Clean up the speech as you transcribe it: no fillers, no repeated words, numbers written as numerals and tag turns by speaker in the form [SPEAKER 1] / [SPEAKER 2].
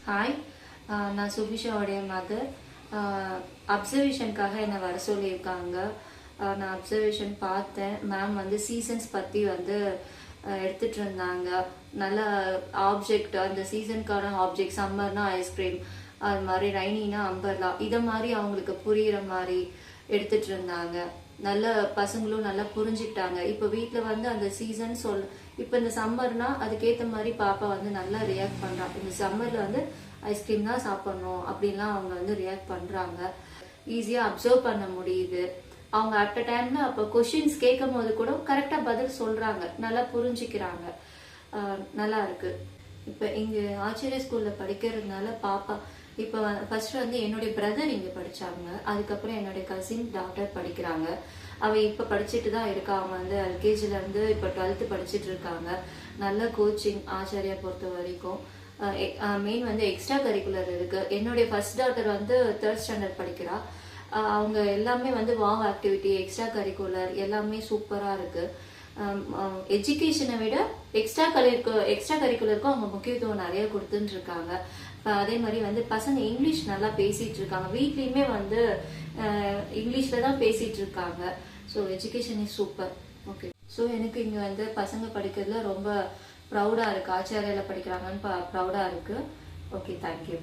[SPEAKER 1] Hi, நான் சுபிஷாவுடைய mother. அப்சர்வேஷனுக்காக என்னை வர சொல்லியிருக்காங்க. நான் அப்சர்வேஷன் பார்த்தேன். மேம் வந்து சீசன்ஸ் பற்றி வந்து எடுத்துட்டு இருந்தாங்க. நல்ல ஆப்ஜெக்ட், அந்த சீசனுக்கான ஆப்ஜெக்ட், சம்மர்னா ஐஸ்கிரீம், அது மாதிரி ரைனினா அம்பர்லா, இதை மாதிரி அவங்களுக்கு புரிகிற மாதிரி எடுத்துட்டு இருந்தாங்க. நல்ல பசங்களும் நல்லா புரிஞ்சுக்கிட்டாங்க. இப்போ வீட்டில் வந்து அந்த சீசன் இப்போ இந்த சம்மர்னா அதுக்கேற்ற மாதிரி பாப்பா வந்து நல்லா ரியாக்ட் பண்ணுறாங்க. இந்த சம்மரில் வந்து ஐஸ்கிரீம் தான் சாப்பிட்ணும் அப்படின்லாம் அவங்க வந்து ரியாக்ட் பண்ணுறாங்க. ஈஸியாக அப்சர்வ் பண்ண முடியுது. அவங்க அட் அ டைம்ல அப்போ கொஷின்ஸ் கேட்கும் போது கூட கரெக்டாக பதில் சொல்கிறாங்க, நல்லா புரிஞ்சுக்கிறாங்க. நல்லா இருக்கு. இப்போ இங்கே ஆச்சரிய ஸ்கூலில் படிக்கிறதுனால பாப்பா இப்போ ஃபர்ஸ்ட் வந்து என்னுடைய பிரதர் இங்கே படித்தாங்க. அதுக்கப்புறம் என்னுடைய கசின் டாக்டர் படிக்கிறாங்க. அவள் இப்போ படிச்சுட்டு தான் இருக்கா. அவங்க வந்து எல்கேஜிலேருந்து இப்போ 12th படிச்சுட்டு இருக்காங்க. நல்ல கோச்சிங் ஆச்சாரியா பொறுத்த வரைக்கும். மெயின் வந்து எக்ஸ்ட்ரா கரிக்குலர் இருக்கு. என்னுடைய ஃபர்ஸ்ட் டாக்டர் வந்து 3rd ஸ்டாண்டர்ட் படிக்கிறா. அவங்க எல்லாமே வந்து வாவ் ஆக்டிவிட்டி, எக்ஸ்ட்ரா கரிக்குலர் எல்லாமே சூப்பராக இருக்கு. எஜுகேஷனை விட எக்ஸ்ட்ரா கரிக்குலருக்கும் அவங்க முக்கியத்துவம் நிறைய கொடுத்துட்டு இருக்காங்க. அதே மாதிரி வந்து பசங்க இங்கிலீஷ் நல்லா பேசிட்டு இருக்காங்க. வீட்லயுமே வந்து இங்கிலீஷ்ல தான் பேசிட்டு இருக்காங்க. So education is super. Okay. So எனக்கு இங்கே வந்து பசங்க படிக்கிறதுல ரொம்ப ப்ரௌடாக இருக்கு. ஆச்சாரியால படிக்கிறாங்கன்னு ப்ரௌடாக இருக்கு. Okay, thank you.